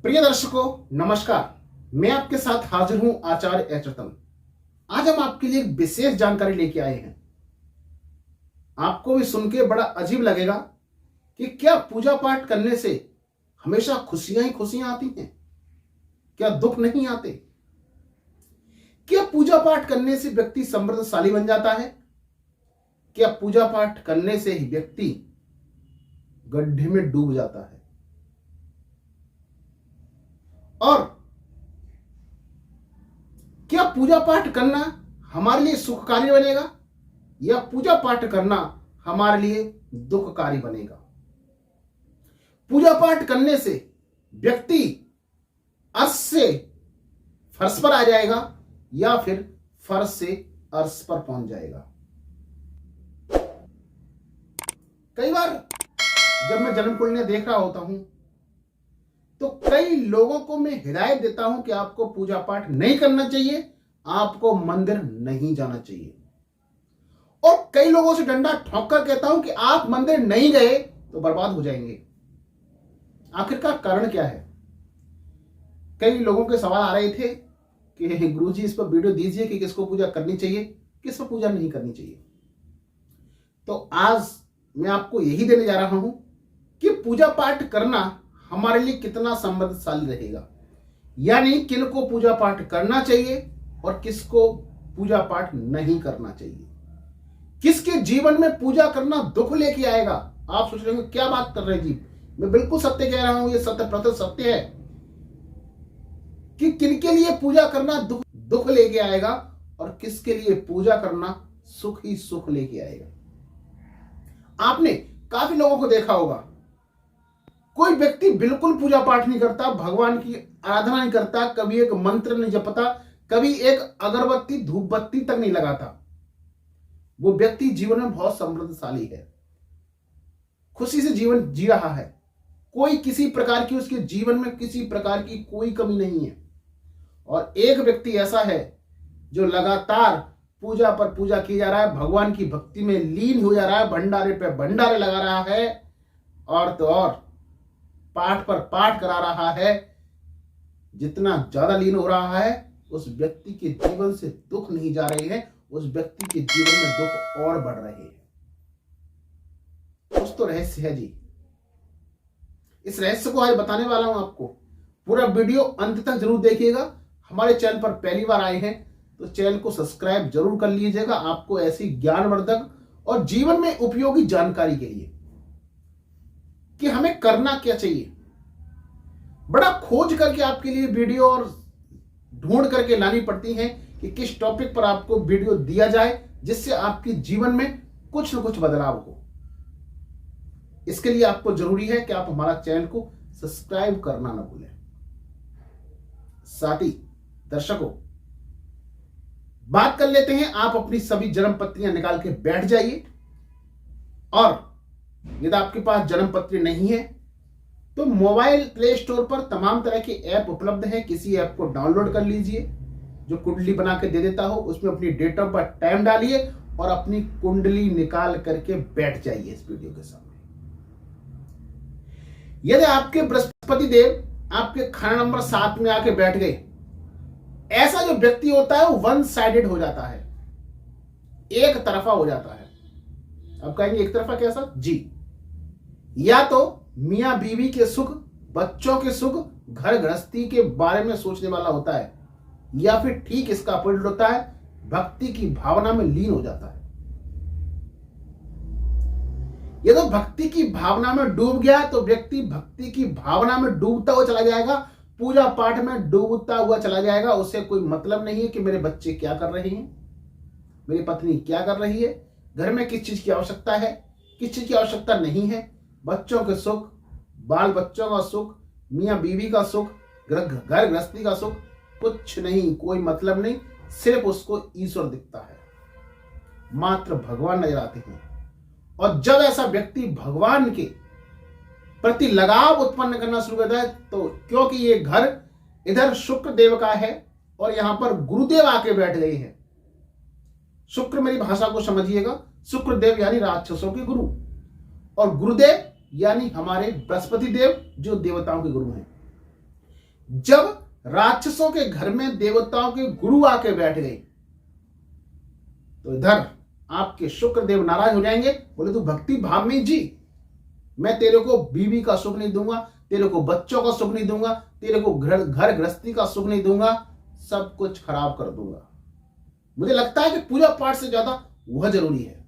प्रिय दर्शकों, नमस्कार। मैं आपके साथ हाजिर हूं आचार्य एच रतन। आज हम आपके लिए एक विशेष जानकारी लेके आए हैं। आपको भी सुन के बड़ा अजीब लगेगा कि क्या पूजा पाठ करने से हमेशा खुशियां ही खुशियां आती हैं? क्या दुख नहीं आते? क्या पूजा पाठ करने से व्यक्ति समृद्धशाली बन जाता है? क्या पूजा पाठ करने से ही व्यक्ति गड्ढे में डूब जाता है? और क्या पूजा पाठ करना हमारे लिए सुखकारी बनेगा या पूजा पाठ करना हमारे लिए दुखकारी बनेगा? पूजा पाठ करने से व्यक्ति अर्श से फर्श पर आ जाएगा या फिर फर्श से अर्श पर पहुंच जाएगा। कई बार जब मैं जन्म कुंडलियां देख रहा होता हूं तो कई लोगों को मैं हिदायत देता हूं कि आपको पूजा पाठ नहीं करना चाहिए, आपको मंदिर नहीं जाना चाहिए। और कई लोगों से डंडा ठोक कर कहता हूं कि आप मंदिर नहीं गए तो बर्बाद हो जाएंगे। आखिरकार कारण क्या है? कई लोगों के सवाल आ रहे थे कि गुरुजी इस पर वीडियो दीजिए कि किसको पूजा करनी चाहिए, किसको पूजा नहीं करनी चाहिए। तो आज मैं आपको यही देने जा रहा हूं कि पूजा पाठ करना हमारे लिए कितना समृद्धशाली रहेगा, यानी किनको पूजा पाठ करना चाहिए और किसको पूजा पाठ नहीं करना चाहिए। किसके जीवन में पूजा करना दुख लेके आएगा? आप सोच रहे हो क्या बात कर रहे हैं जी, मैं बिल्कुल सत्य कह रहा हूं, ये 100% सत्य है कि किनके लिए पूजा करना दुख लेके आएगा और किसके लिए पूजा करना सुख ही सुख लेके आएगा। आपने काफी लोगों को देखा होगा, कोई व्यक्ति बिल्कुल पूजा पाठ नहीं करता, भगवान की आराधना नहीं करता, कभी एक मंत्र नहीं जपता, कभी एक अगरबत्ती धूप बत्ती तक नहीं लगाता। वो व्यक्ति जीवन में बहुत समृद्धशाली है, खुशी से जीवन जी रहा है, कोई किसी प्रकार की उसके जीवन में किसी प्रकार की कोई कमी नहीं है। और एक व्यक्ति ऐसा है जो लगातार पूजा पर पूजा किया जा रहा है, भगवान की भक्ति में लीन हो जा रहा है, भंडारे पे भंडारे लगा रहा है और तो और पाठ पर पाठ करा रहा है। जितना ज्यादा लीन हो रहा है उस व्यक्ति के जीवन से दुख नहीं जा रहे हैं, उस व्यक्ति के जीवन में दुख और बढ़ रहे हैं। कुछ तो रहस्य है जी। इस रहस्य को आज बताने वाला हूं आपको। पूरा वीडियो अंत तक जरूर देखिएगा। हमारे चैनल पर पहली बार आए हैं तो चैनल को सब्सक्राइब जरूर कर लीजिएगा, आपको ऐसी ज्ञानवर्धक और जीवन में उपयोगी जानकारी के लिए कि हमें करना क्या चाहिए। बड़ा खोज करके आपके लिए वीडियो और ढूंढ करके लानी पड़ती है कि किस टॉपिक पर आपको वीडियो दिया जाए जिससे आपके जीवन में कुछ न कुछ बदलाव हो। इसके लिए आपको जरूरी है कि आप हमारा चैनल को सब्सक्राइब करना न भूलें। साथ ही दर्शकों, बात कर लेते हैं। आप अपनी सभी जन्म पत्रियां निकाल के बैठ जाइए और यदि आपके पास जन्म पत्री नहीं है तो मोबाइल प्ले स्टोर पर तमाम तरह के ऐप उपलब्ध है। किसी ऐप को डाउनलोड कर लीजिए जो कुंडली बना के दे देता हो, उसमें अपनी डेट ऑफ बर्थ टाइम डालिए और अपनी कुंडली निकाल करके बैठ जाइए इस वीडियो के सामने। यदि आपके बृहस्पति देव आपके खाना नंबर 7 में आके बैठ गए, ऐसा जो व्यक्ति होता है वो वन साइडेड हो जाता है, एक तरफा हो जाता है। अब कहेंगे एक तरफा कैसा जी? या तो मियां बीवी के सुख, बच्चों के सुख, घर गृहस्थी के बारे में सोचने वाला होता है, या फिर ठीक इसका अपोजिट होता है, भक्ति की भावना में लीन हो जाता है। ये तो भक्ति की भावना में डूब गया तो व्यक्ति भक्ति की भावना में डूबता हुआ चला जाएगा, पूजा पाठ में डूबता हुआ चला जाएगा। उससे कोई मतलब नहीं है कि मेरे बच्चे क्या कर रहे हैं, मेरी पत्नी क्या कर रही है, घर में किस चीज की आवश्यकता है, किस चीज की आवश्यकता नहीं है। बच्चों के सुख, बाल बच्चों का सुख, मियां बीवी का सुख, घर गृहस्थी का सुख, कुछ नहीं, कोई मतलब नहीं। सिर्फ उसको ईश्वर दिखता है, मात्र भगवान नजर आते हैं। और जब ऐसा व्यक्ति भगवान के प्रति लगाव उत्पन्न करना शुरू करता है तो क्योंकि ये घर इधर शुक्र देव का है और यहां पर गुरुदेव आके बैठ गए हैं। शुक्र, मेरी भाषा को समझिएगा, शुक्रदेव यानी राक्षसों के गुरु और गुरुदेव यानी हमारे बृहस्पति देव जो देवताओं के गुरु हैं। जब राक्षसों के घर में देवताओं के गुरु आके बैठ गए तो इधर आपके शुक्रदेव नाराज हो जाएंगे, बोले तू भक्ति भाव में जी, मैं तेरे को बीवी का सुख नहीं दूंगा, तेरे को बच्चों का सुख नहीं दूंगा, तेरे को घर गृहस्थी का सुख नहीं दूंगा, सब कुछ खराब कर दूंगा। मुझे लगता है कि पूजा पाठ से ज्यादा वह जरूरी है।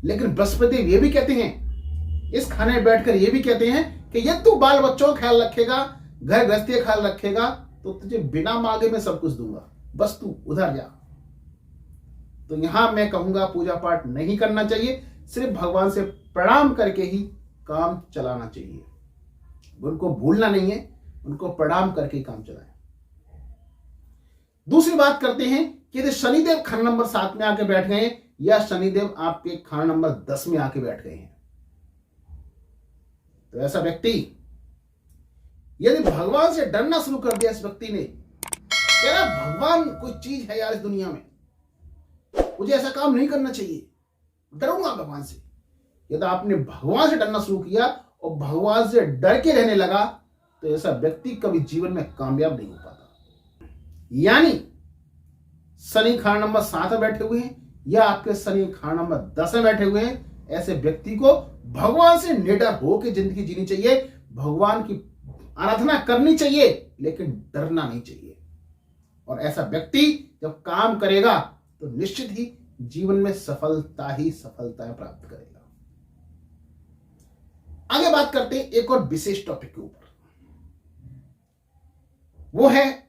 लेकिन बृहस्पति ये भी कहते हैं, इस खाने में बैठकर ये भी कहते हैं कि यदि तू बाल बच्चों का ख्याल रखेगा, घर गृहस्थी का ख्याल रखेगा, तो तुझे बिना मांगे में सब कुछ दूंगा, बस तू उधर जा। तो यहां मैं कहूंगा पूजा पाठ नहीं करना चाहिए, सिर्फ भगवान से प्रणाम करके ही काम चलाना चाहिए। उनको भूलना नहीं है, उनको प्रणाम करके ही काम चलाएं। दूसरी बात करते हैं कि यदि शनिदेव खाना नंबर 7 में आके बैठ गए या शनिदेव आपके खाना नंबर 10 में आके बैठ गए हैं, तो ऐसा व्यक्ति यदि भगवान से डरना शुरू कर दिया, इस व्यक्ति ने कह रहा भगवान कोई चीज है यार इस दुनिया में, मुझे ऐसा काम नहीं करना चाहिए, डरूंगा भगवान से। यदि आपने भगवान से डरना शुरू किया और भगवान से डर के रहने लगा, तो ऐसा व्यक्ति कभी जीवन में कामयाब नहीं हो पाता। यानी शनि खाना नंबर 7 में बैठे हुए हैं या आपके शनि खाना नंबर 10 में बैठे हुए हैं, ऐसे व्यक्ति को भगवान से निडर होकर जिंदगी जीनी चाहिए, भगवान की आराधना करनी चाहिए, लेकिन डरना नहीं चाहिए। और ऐसा व्यक्ति जब काम करेगा तो निश्चित ही जीवन में सफलता ही सफलता प्राप्त करेगा। आगे बात करते हैं एक और विशेष टॉपिक के ऊपर, वो है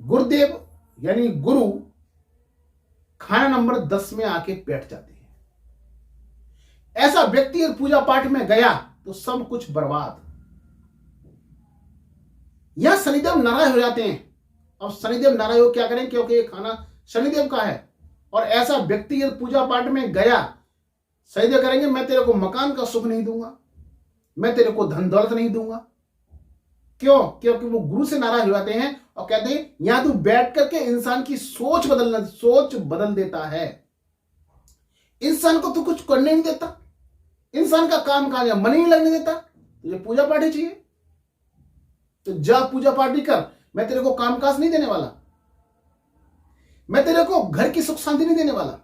गुरुदेव यानी गुरु खाना नंबर 10 में आके बैठ जाते हैं। ऐसा व्यक्ति अगर पूजा पाठ में गया तो सब कुछ बर्बाद। यहां शनिदेव नाराज हो जाते हैं। अब शनिदेव नाराज हो क्या करें, क्योंकि ये खाना शनिदेव का है। और ऐसा व्यक्ति यदि पूजा पाठ में गया, शनिदेव करेंगे मैं तेरे को मकान का सुख नहीं दूंगा, मैं तेरे को धन दौलत नहीं दूंगा। क्यों? क्योंकि वो गुरु से नाराज हो जाते हैं और कहते हैं यहां तू बैठ करके इंसान की सोच बदल देता है, इंसान को तू कुछ करने नहीं देता, इंसान का काम काज मन ही नहीं लगने देता, तुझे पूजा पाठ ही चाहिए तो जा पूजा पाठ भी कर, मैं तेरे को कामकाज नहीं देने वाला, मैं तेरे को घर की सुख शांति नहीं देने वाला,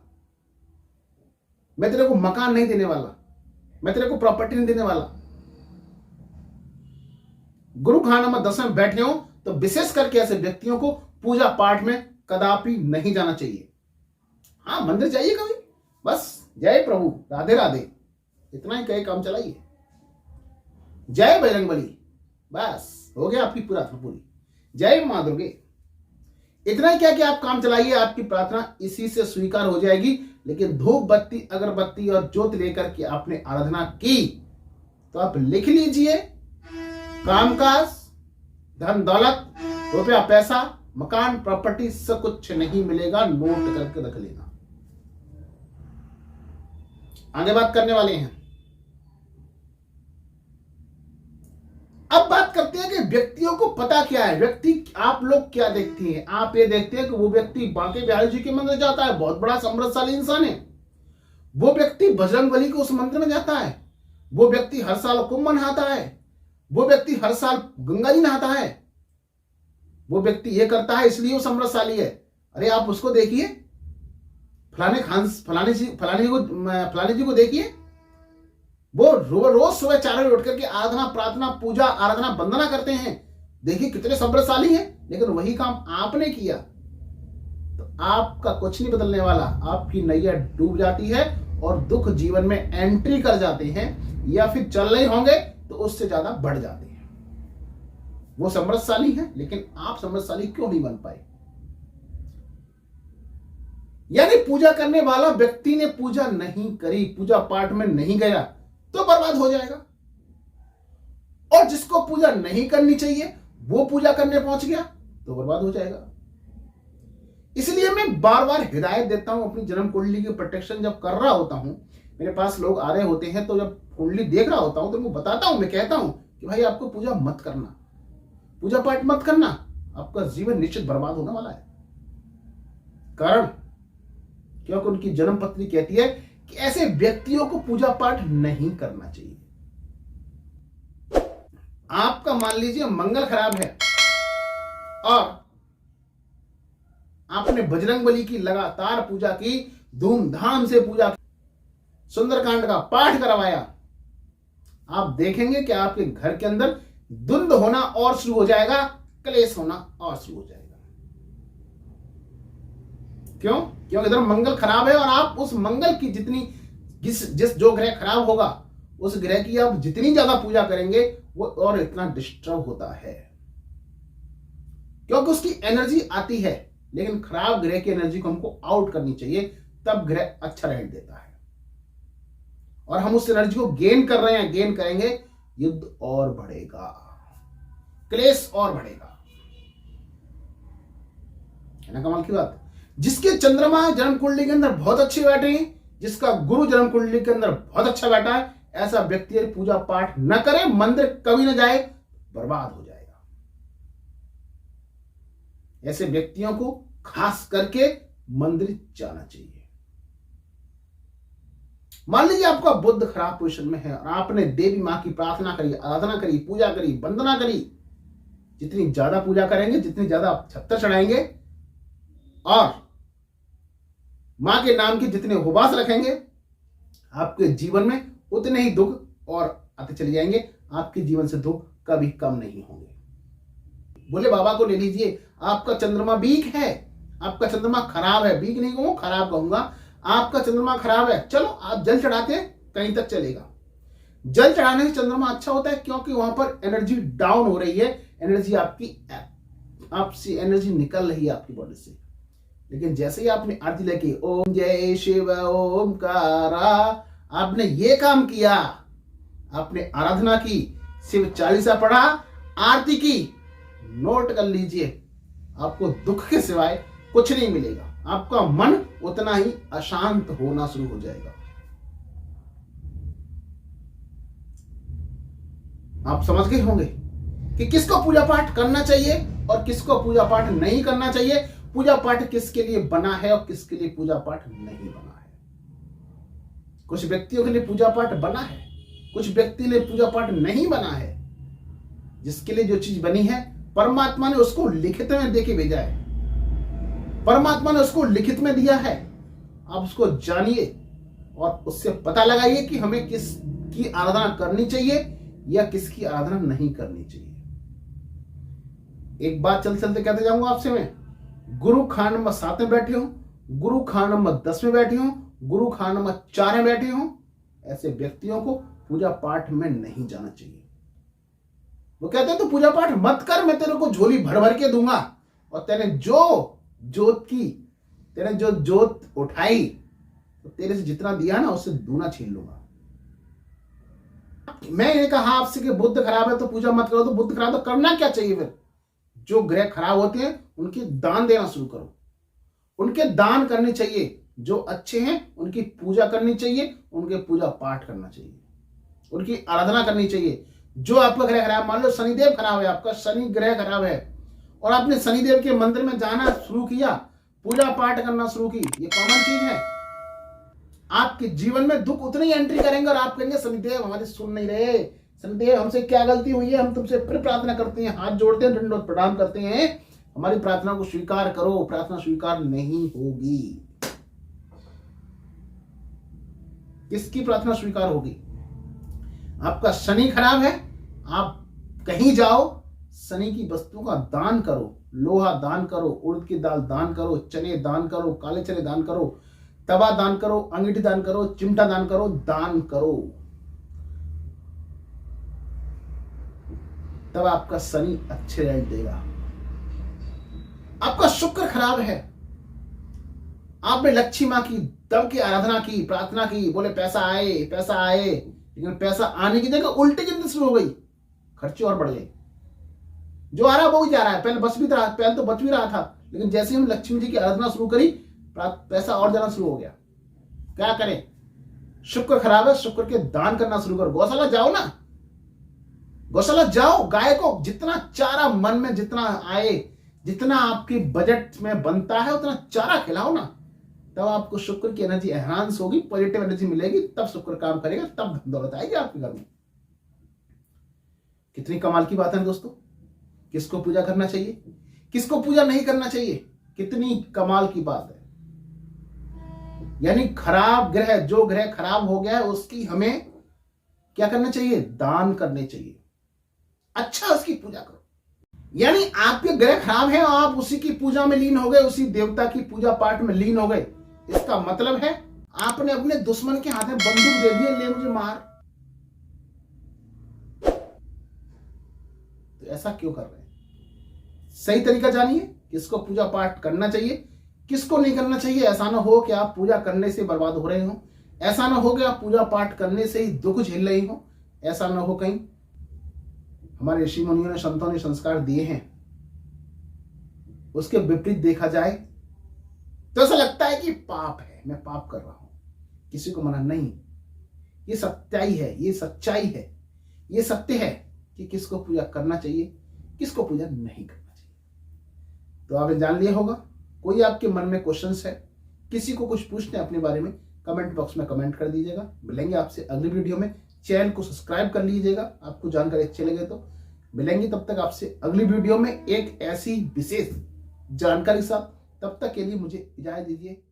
मैं तेरे को मकान नहीं देने वाला, मैं तेरे को प्रॉपर्टी नहीं देने वाला। गुरु खाना नंबर 10 में बैठे हो तो विशेष करके ऐसे व्यक्तियों को पूजा पाठ में कदापि नहीं जाना चाहिए। हाँ, मंदिर जाइए कभी, बस जय प्रभु राधे राधे इतना ही कहे काम चलाइए, जय बजरंगबली, बस हो गया आपकी प्रार्थना पूरी, जय मां दुर्गे, इतना ही क्या कि आप काम चलाइए, आपकी प्रार्थना इसी से स्वीकार हो जाएगी। लेकिन धूप बत्ती अगरबत्ती और ज्योत लेकर के आपने आराधना की तो आप लिख लीजिए, कामकाज धन दौलत रुपया पैसा मकान प्रॉपर्टी से कुछ नहीं मिलेगा, नोट करके रख लेना। आगे बात करने वाले हैं। अब बात करते हैं कि व्यक्तियों को पता क्या है, व्यक्ति आप लोग क्या देखते हैं। आप ये देखते हैं कि वो व्यक्ति बांके बिहारी जी के मंदिर जाता है, बहुत बड़ा समृद्धशाली इंसान है, वो व्यक्ति बजरंगबली के उस मंदिर में जाता है, वो व्यक्ति हर साल कुंभ नहाता है, वो व्यक्ति हर साल गंगा जी नहाता है, वो व्यक्ति ये करता है इसलिए वो समृद्धशाली है। अरे आप उसको देखिए, फलाने जी को देखिए, वो रोज सुबह 4 बजे उठ करके आराधना प्रार्थना पूजा आराधना वंदना करते हैं, देखिए कितने समृद्धशाली हैं। लेकिन वही काम आपने किया तो आपका कुछ नहीं बदलने वाला, आपकी नैया डूब जाती है और दुख जीवन में एंट्री कर जाते हैं, या फिर चल रहे होंगे तो उससे ज्यादा बढ़ जाते हैं। वो समृद्धशाली है लेकिन आप समृद्धशाली क्यों नहीं बन पाए। यानी पूजा करने वाला व्यक्ति ने पूजा नहीं करी, पूजा पाठ में नहीं गया तो बर्बाद हो जाएगा, और जिसको पूजा नहीं करनी चाहिए वो पूजा करने पहुंच गया तो बर्बाद हो जाएगा। इसलिए मैं बार बार हिदायत देता हूं, अपनी जन्म कुंडली की प्रोटेक्शन जब कर रहा होता हूं, मेरे पास लोग आ रहे होते हैं तो जब कुंडली देख रहा होता हूं तो मैं बताता हूं, मैं कहता हूं कि भाई आपको पूजा मत करना, पूजा पाठ मत करना, आपका जीवन निश्चित बर्बाद होने वाला है। कारण क्योंकि उनकी जन्म पत्री कहती है कि ऐसे व्यक्तियों को पूजा पाठ नहीं करना चाहिए। आपका मान लीजिए मंगल खराब है और आपने बजरंगबली की लगातार पूजा की, धूमधाम से पूजा की, सुंदरकांड का पाठ करवाया, आप देखेंगे कि आपके घर के अंदर द्वंद्व होना और शुरू हो जाएगा, क्लेश होना और शुरू हो जाएगा। क्यों? क्योंकि इधर मंगल खराब है और आप उस मंगल की जिस जो ग्रह खराब होगा उस ग्रह की आप जितनी ज्यादा पूजा करेंगे वो और इतना डिस्टर्ब होता है, क्योंकि उसकी एनर्जी आती है, लेकिन खराब ग्रह की एनर्जी को हमको आउट करनी चाहिए, तब ग्रह अच्छा रिजल्ट देता है। और हम उस एनर्जी को गेन कर रहे हैं, गेन करेंगे, युद्ध और बढ़ेगा, क्लेश और बढ़ेगा। है ना कमाल की बात? जिसके चंद्रमा जन्म कुंडली के अंदर बहुत अच्छी बैठे हैं, जिसका गुरु जन्म कुंडली के अंदर बहुत अच्छा बैठा है, ऐसा व्यक्ति पूजा पाठ न करे, मंदिर कभी न जाए, बर्बाद हो जाएगा। ऐसे व्यक्तियों को खास करके मंदिर जाना चाहिए। मान लीजिए आपका बुध खराब पोजीशन में है और आपने देवी मां की प्रार्थना करी, आराधना करी, पूजा करी, वंदना करी, जितनी ज्यादा पूजा करेंगे, जितनी ज्यादा आप छत्तर चढ़ाएंगे और मां के नाम के जितने उपवास रखेंगे, आपके जीवन में उतने ही दुख और आते चले जाएंगे, आपके जीवन से दुख कभी कम नहीं होंगे। बोले बाबा को ले लीजिए, आपका चंद्रमा वीक है, आपका चंद्रमा खराब है, वीक नहीं कहूंगा, खराब कहूंगा, आपका चंद्रमा खराब है, चलो आप जल चढ़ाते हैं, कहीं तक चलेगा। जल चढ़ाने से चंद्रमा अच्छा होता है, क्योंकि वहां पर एनर्जी डाउन हो रही है, एनर्जी आपसी एनर्जी निकल रही है आपकी बॉडी से। लेकिन जैसे ही आपने आरती लेके ओम जय शिव ओमकारा, आपने ये काम किया, आपने आराधना की, शिव चालीसा पढ़ा, आरती की, नोट कर लीजिए, आपको दुख के सिवाय कुछ नहीं मिलेगा, आपका मन उतना ही अशांत होना शुरू हो जाएगा। आप समझ गए होंगे कि किसको पूजा पाठ करना चाहिए और किसको पूजा पाठ नहीं करना चाहिए, पूजा पाठ किसके लिए बना है और किसके लिए पूजा पाठ नहीं बना है। कुछ व्यक्तियों के लिए पूजा पाठ बना है, कुछ व्यक्ति लिए पूजा पाठ नहीं बना है। जिसके लिए जो चीज बनी है, परमात्मा ने उसको लिखित में देके भेजा है, परमात्मा ने उसको लिखित में दिया है। आप उसको जानिए और उससे पता लगाइए कि हमें किसकी आराधना करनी चाहिए या किसकी आराधना नहीं करनी चाहिए। एक बात चलते चलते कहते जाऊंगा आपसे, मैं गुरु खान नंबर 7 में बैठे हूं, गुरु खान नंबर 10 में बैठे हूं, गुरु खान नंबर 4 में बैठे हूं, ऐसे व्यक्तियों को पूजा पाठ में नहीं जाना चाहिए। वो कहते हैं तो पूजा पाठ मत कर, मैं तेरे को झोली भर भर के दूंगा और तेरे जो जोत उठाई तो तेरे से जितना दिया ना उससे दूना छीन लूंगा। मैं ये कहा आपसे कि बुध खराब है तो पूजा मत करो, तो बुध खराब तो करना क्या चाहिए फिर? जो ग्रह खराब होते हैं उनके दान देना शुरू करो, उनके दान करने चाहिए, जो अच्छे हैं उनकी पूजा करनी चाहिए, उनके पूजा पाठ करना चाहिए, उनकी आराधना करनी चाहिए। जो आपका ग्रह खराब, मान लो शनिदेव खराब है, आपका शनि ग्रह खराब है और आपने शनिदेव के मंदिर में जाना शुरू किया, पूजा पाठ करना शुरू की, ये कॉमन चीज है। आपके जीवन में दुख उतनी ही एंट्री करेंगे और आप कहेंगे शनिदेव हमारी सुन नहीं रहे, शनिदेव हमसे क्या गलती हुई है, हम तुमसे फिर प्रार्थना करते हैं, हाथ जोड़ते हैं, दंडवत प्रणाम करते हैं, हमारी प्रार्थना को स्वीकार करो। प्रार्थना स्वीकार नहीं होगी। किसकी प्रार्थना स्वीकार होगी? आपका शनि खराब है, आप कहीं जाओ, शनि की वस्तु का दान करो, लोहा दान करो, उड़द की दाल दान करो, चने दान करो, काले चने दान करो, तवा दान करो, अंगीठी दान करो, चिमटा दान करो, दान करो। तब आपका शनि अच्छे रिजल्ट देगा। आपका शुक्र खराब है, आपने लक्ष्मी मां की दब की आराधना की, प्रार्थना की, बोले पैसा आए पैसा आए, लेकिन पैसा आने की जगह उल्टी गिनती शुरू हो गई, खर्चे और बढ़ गए। जो आ रहा वो ही जा रहा है, पहले तो बच भी रहा था, लेकिन जैसे हम लक्ष्मी जी की आराधना शुरू करी, पैसा और जाना शुरू हो गया। क्या करें? शुक्र खराब है, शुक्र के दान करना शुरू करो। गौशाला जाओ ना, गौशाला जाओ, गाय को जितना चारा मन में जितना आए, जितना आपके बजट में बनता है उतना चारा खिलाओ ना, तब आपको शुक्र की एनर्जी एनहांस होगी, पॉजिटिव एनर्जी मिलेगी, तब शुक्र काम करेगा, तब धन दौलत आएगी आपके घर में। कितनी कमाल की बात है दोस्तों। किसको पूजा करना चाहिए, किसको पूजा नहीं करना चाहिए, कितनी कमाल की बात है। यानी खराब ग्रह, जो ग्रह खराब हो गया है उसकी हमें क्या करना चाहिए, दान करने चाहिए, अच्छा उसकी पूजा करो। यानी आपके ग्रह खराब है और आप उसी की पूजा में लीन हो गए, उसी देवता की पूजा पाठ में लीन हो गए, इसका मतलब है आपने अपने दुश्मन के हाथ में बंदूक दे दिए, ले मुझे मार। तो ऐसा क्यों कर रहे हैं? सही तरीका जानिए, किसको पूजा पाठ करना चाहिए, किसको नहीं करना चाहिए। ऐसा ना हो कि आप पूजा करने से बर्बाद हो रहे हो, ऐसा ना हो कि आप पूजा पाठ करने से ही दुख झेल रहे हो, ऐसा ना हो कहीं हमारे ऋषि मुनियों ने, संतों ने संस्कार दिए हैं, उसके विपरीत देखा जाए तो ऐसा लगता है कि पाप है, मैं पाप कर रहा हूं। किसी को मना नहीं, ये सच्चाई है, ये सच्चाई है, ये सत्य है कि किसको पूजा करना चाहिए, किसको पूजा नहीं करना चाहिए। तो आपने जान लिया होगा। कोई आपके मन में क्वेश्चंस है, किसी को कुछ पूछना है अपने बारे में, कमेंट बॉक्स में कमेंट कर दीजिएगा। मिलेंगे आपसे अगली वीडियो में। चैनल को सब्सक्राइब कर लीजिएगा, आपको जानकारी अच्छी लगे तो। मिलेंगे तब तक आपसे अगली वीडियो में एक ऐसी विशेष जानकारी के साथ। तब तक के लिए मुझे इजाजत दीजिए।